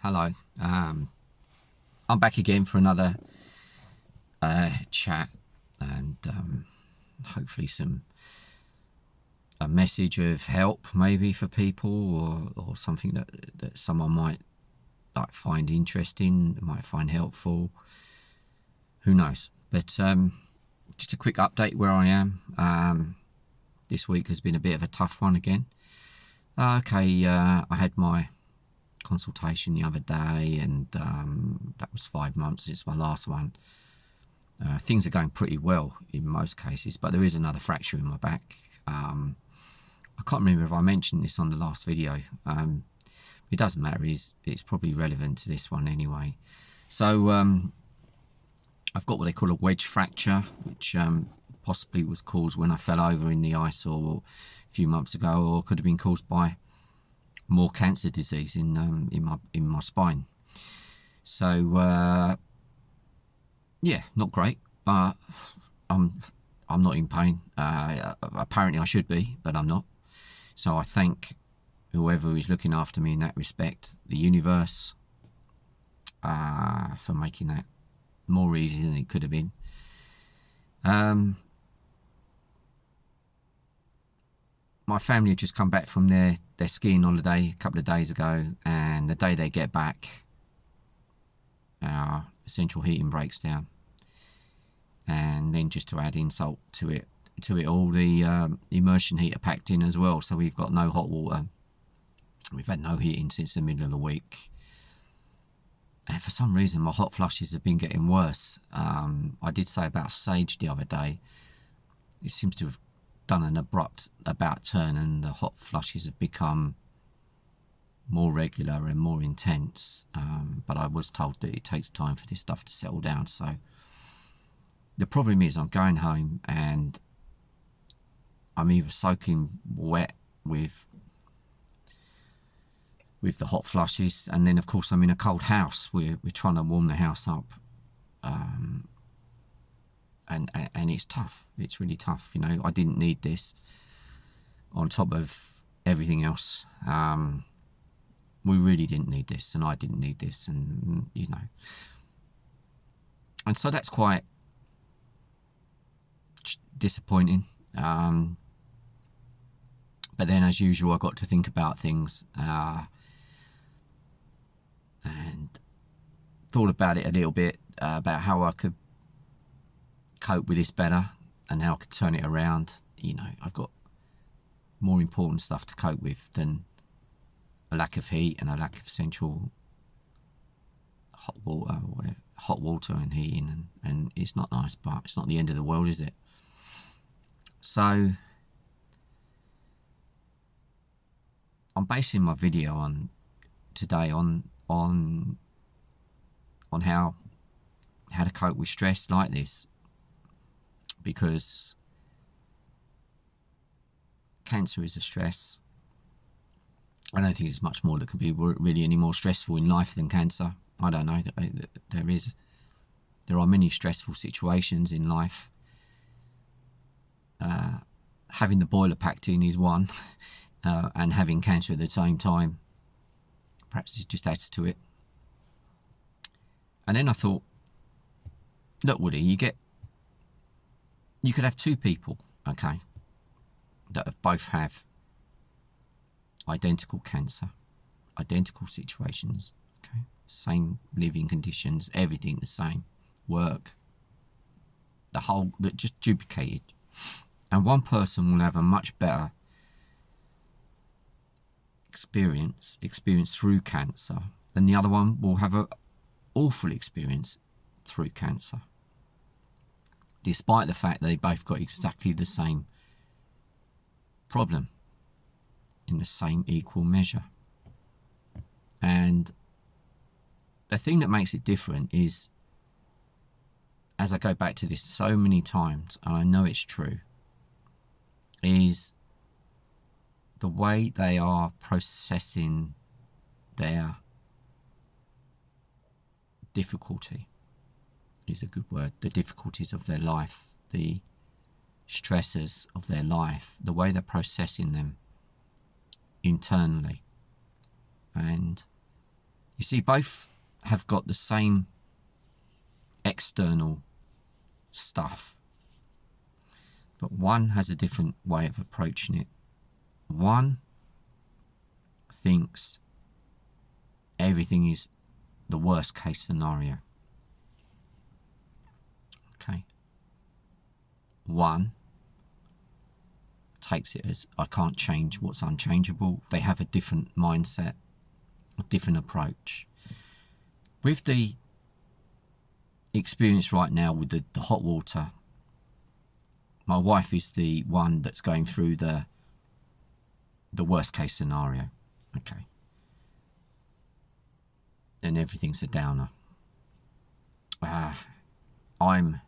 Hello. I'm back again for another chat, and hopefully a message of help maybe for people, or something that someone might like find interesting, might find helpful. Who knows? But just a quick update where I am. This week has been a bit of a tough one again. I had my consultation the other day, and that was 5 months since my last one. Things are going pretty well in most cases, but there is another fracture in my back. I can't remember if I mentioned this on the last video. It doesn't matter, it's probably relevant to this one anyway. So I've got what they call a wedge fracture, which possibly was caused when I fell over in the ice or a few months ago, or could have been caused by more cancer disease in my spine. So yeah, not great, but I'm not in pain. Apparently I should be, but I'm not. So I thank whoever is looking after me in that respect, the universe, for making that more easy than it could have been. My family had just come back from their skiing holiday a couple of days ago, and the day they get back, our central heating breaks down. And then, just to add insult to it all, the immersion heater packed in as well, so we've got no hot water. We've had no heating since the middle of the week, and for some reason my hot flushes have been getting worse. I did say about sage the other day. It seems to have done an abrupt about turn, and the hot flushes have become more regular and more intense. But I was told that it takes time for this stuff to settle down. So the problem is, I'm going home and I'm either soaking wet with the hot flushes, and then of course I'm in a cold house. We're trying to warm the house up, and it's tough. It's really tough. You know, I didn't need this on top of everything else. We really didn't need this, and I didn't need this, and you know, and so that's quite disappointing. But then, as usual, I got to think about things, and thought about it a little bit, about how I could cope with this better and how I could turn it around. You know, I've got more important stuff to cope with than a lack of heat and a lack of central hot water and heating, and it's not nice, but it's not the end of the world, is it? So I'm basing my video today on how to cope with stress like this, because cancer is a stress. I don't think there's much more that could be really any more stressful in life than cancer. I don't know. There are many stressful situations in life. Having the boiler packed in is one, and having cancer at the same time, perhaps it just adds to it. And then I thought, look, Woody, you could have two people, okay, that both have identical cancer, identical situations, okay, same living conditions, everything the same, work, the whole, just duplicated. And one person will have a much better experience through cancer, and the other one will have an awful experience through cancer, despite the fact they both got exactly the same problem in the same equal measure. And the thing that makes it different is, as I go back to this so many times, and I know it's true, is the way they are processing their difficulty is a good word. The difficulties of their life, the stressors of their life, the way they're processing them internally. And You see, both have got the same external stuff, but one has a different way of approaching it. One thinks everything is the worst case scenario. Okay. One takes it as, I can't change what's unchangeable. They have a different mindset, a different approach. With the experience right now with the hot water, my wife is the one that's going through the worst case scenario. Okay. And everything's a downer. I'm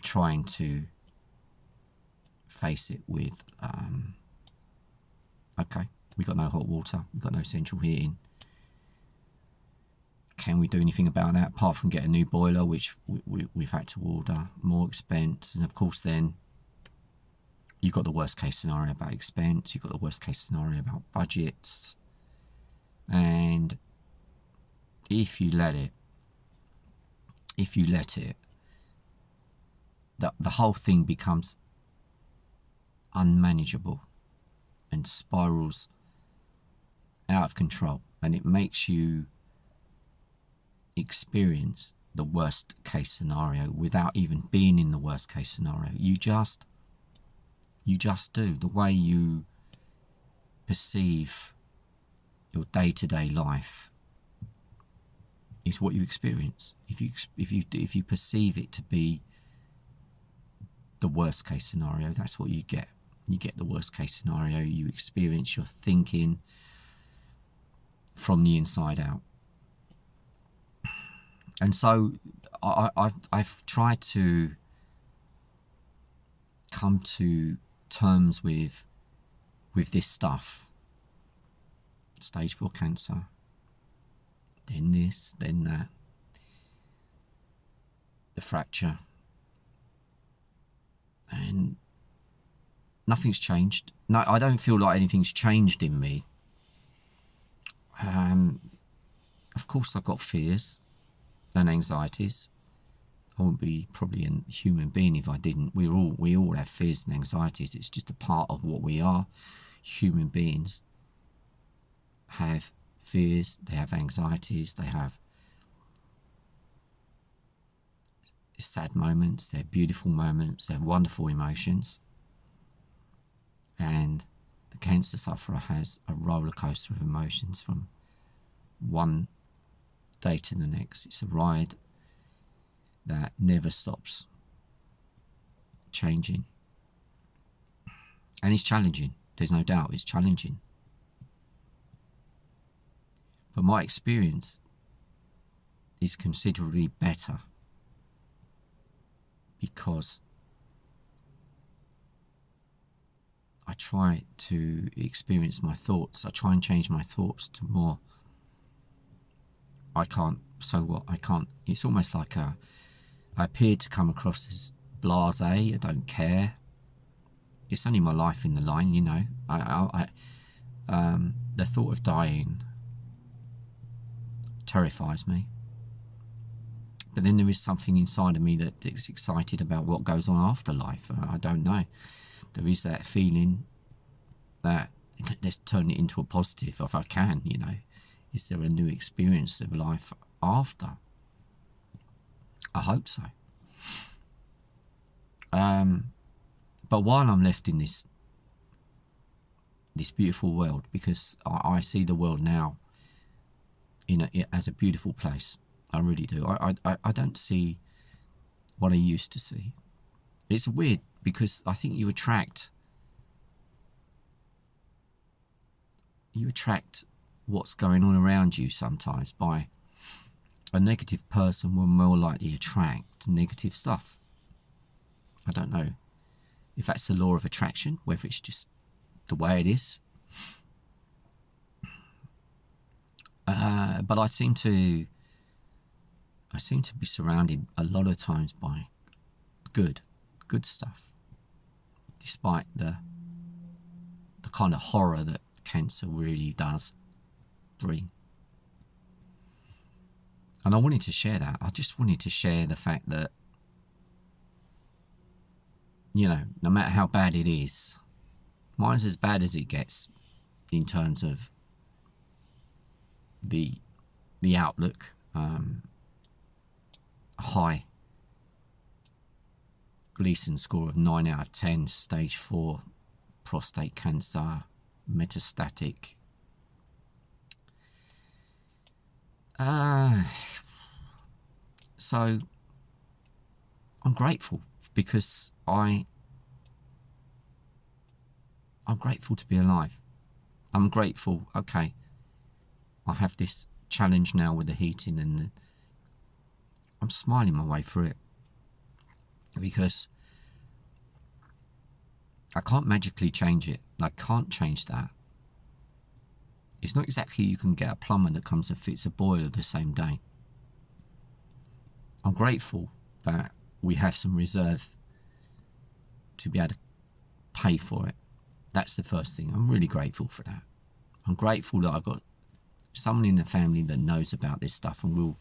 trying to face it with, okay, we got no hot water, we got no central heating. Can we do anything about that apart from get a new boiler, which we've had to order, more expense? And of course then you've got the worst case scenario about expense, you've got the worst case scenario about budgets. And if you let it, the whole thing becomes unmanageable and spirals out of control, and it makes you experience the worst case scenario without even being in the worst case scenario. You just do. The way you perceive your day-to-day life is what you experience. If you perceive it to be the worst case scenario, that's what you get. You get the worst case scenario. You experience your thinking from the inside out. And so I've tried to come to terms with this stuff. Stage 4 cancer, then this, then that, the fracture, and nothing's changed. No, I don't feel like anything's changed in me. Of course I've got fears and anxieties. I wouldn't be probably a human being if I didn't. We all have fears and anxieties. It's just a part of what we are. Human beings have fears, they have anxieties, they have sad moments, they have beautiful moments, they have wonderful emotions. And the cancer sufferer has a roller coaster of emotions from one day to the next. It's a ride that never stops changing. And it's challenging. There's no doubt it's challenging. But my experience is considerably better because I try to experience my thoughts. I try and change my thoughts to more, I can't, so what, I can't. It's almost like I appear to come across as blasé, I don't care. It's only my life in the line, you know. The thought of dying terrifies me. But then there is something inside of me that is excited about what goes on after life. I don't know. There is that feeling that let's turn it into a positive if I can, you know. Is there a new experience of life after? I hope so. But while I'm left in this beautiful world, because I see the world now as a beautiful place, I really do. I don't see what I used to see. It's weird because I think you attract what's going on around you sometimes. By a negative person will more likely attract negative stuff. I don't know if that's the law of attraction, whether it's just the way it is. But I seem to be surrounded a lot of times by good stuff, despite the kind of horror that cancer really does bring. And I wanted to share that. I just wanted to share the fact that, you know, no matter how bad it is, mine's as bad as it gets in terms of the outlook. High Gleason score of 9 out of 10, stage 4 prostate cancer, metastatic. So I'm grateful because I'm grateful to be alive. I'm grateful, okay, I have this challenge now with the heating, and I'm smiling my way through it because I can't magically change it. I can't change that. It's not exactly you can get a plumber that comes and fits a boiler the same day. I'm grateful that we have some reserve to be able to pay for it. That's the first thing. I'm really grateful for that. I'm grateful that I've got someone in the family that knows about this stuff and will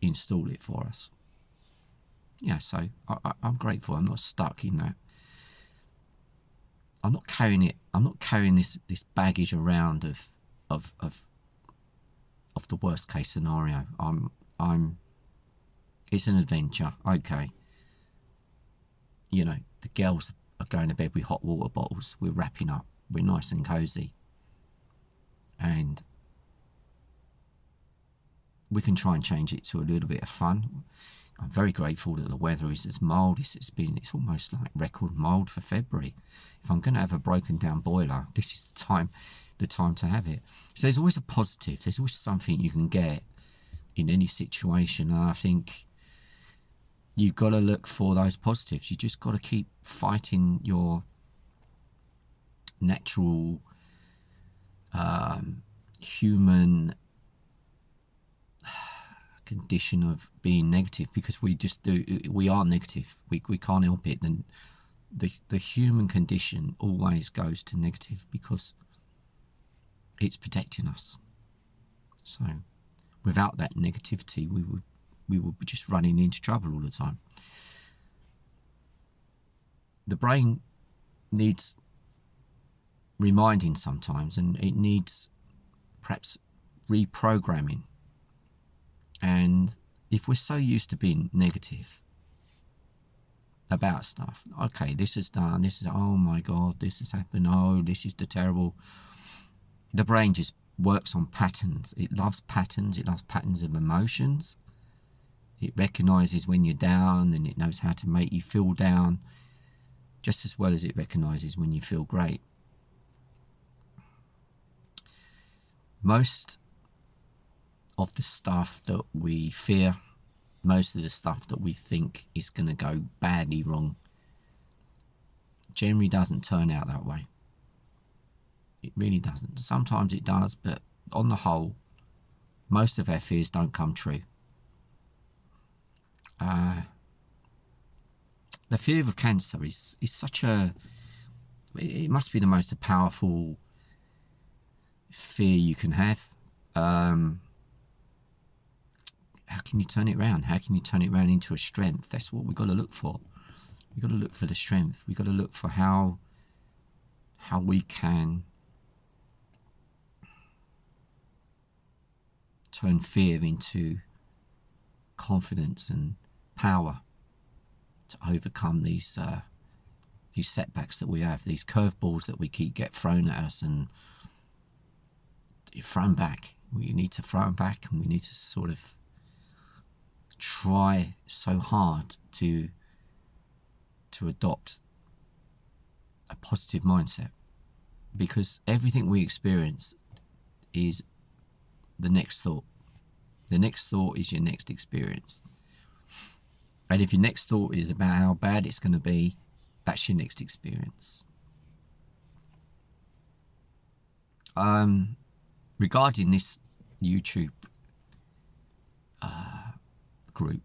install it for us. Yeah, so I'm grateful. I'm not stuck in that. I'm not carrying it. I'm not carrying this baggage around of the worst case scenario. It's an adventure. Okay. You know, the girls are going to bed with hot water bottles. We're wrapping up. We're nice and cozy. And we can try and change it to a little bit of fun. I'm very grateful that the weather is as mild as it's been. It's almost like record mild for February. If I'm going to have a broken down boiler, this is the time to have it. So there's always a positive. There's always something you can get in any situation. And I think you've got to look for those positives. You just got to keep fighting your natural human condition of being negative, because we are negative. We can't help it. And the human condition always goes to negative because it's protecting us. So without that negativity, we would be just running into trouble all the time. The brain needs reminding sometimes, and it needs perhaps reprogramming. And if we're so used to being negative about stuff, okay, this is done, this is, oh my God, this has happened, oh, this is the terrible. The brain just works on patterns. It loves patterns. It loves patterns of emotions. It recognizes when you're down, and it knows how to make you feel down just as well as it recognizes when you feel great. Most of the stuff that we fear, most of the stuff that we think is going to go badly wrong, generally doesn't turn out that way. It really doesn't. Sometimes it does, but on the whole, most of our fears don't come true. The fear of cancer is such a, it must be the most powerful fear you can have. How can you turn it around? How can you turn it around into a strength? That's what we've got to look for. We've got to look for the strength. We've got to look for how we can turn fear into confidence and power to overcome these setbacks that we have, these curveballs that we keep get thrown at us, and you throw them back. We need to throw them back, and we need to sort of try so hard to adopt a positive mindset, because everything we experience is the next thought. The next thought is your next experience. And if your next thought is about how bad it's going to be, that's your next experience. Regarding this YouTube group,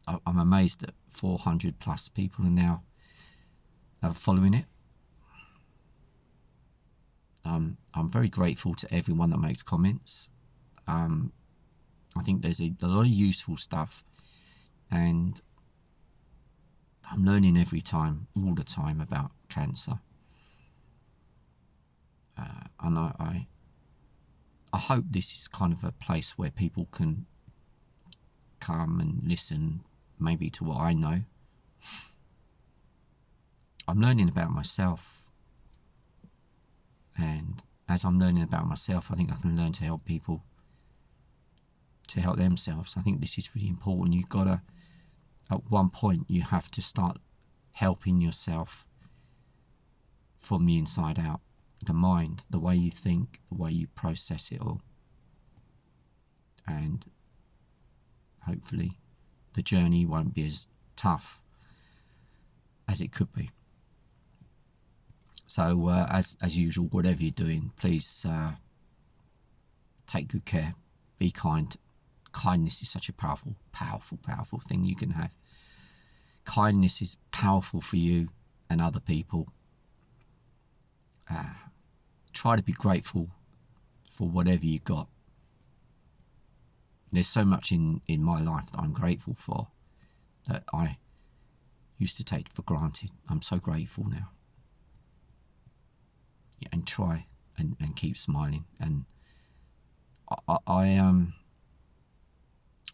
I'm amazed that 400 plus people are now following it. I'm very grateful to everyone that makes comments. I think there's a lot of useful stuff, and I'm learning every time, all the time, about cancer. And I hope this is kind of a place where people can come and listen, maybe to what I know. I'm learning about myself, and as I'm learning about myself, I think I can learn to help people to help themselves. I think this is really important. You've got to, at one point, you have to start helping yourself from the inside out. The mind, the way you think, the way you process it all. And hopefully the journey won't be as tough as it could be. So as usual, whatever you're doing, please take good care. Be kind. Kindness is such a powerful thing you can have. Kindness is powerful for you and other people. Try to be grateful for whatever you got. There's so much in my life that I'm grateful for that I used to take for granted. I'm so grateful now. Yeah, and try and keep smiling. And I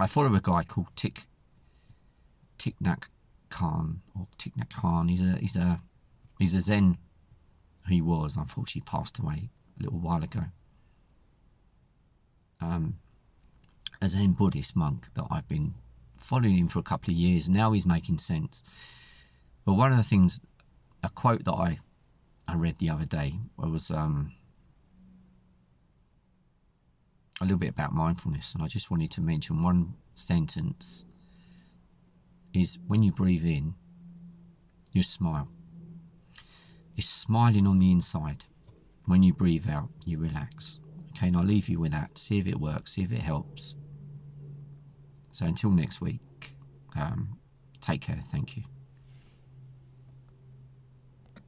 follow a guy called Thich Nhat Khan, or Thich Nhat Khan. He's a Zen. He was, unfortunately, passed away a little while ago. A Zen Buddhist monk that I've been following him for a couple of years. Now he's making sense. But one of the things, a quote that I read the other day was a little bit about mindfulness, and I just wanted to mention one sentence is, when you breathe in, you smile. It's smiling on the inside. When you breathe out, you relax. Okay, and I'll leave you with that. See if it works, see if it helps. So until next week, take care. Thank you.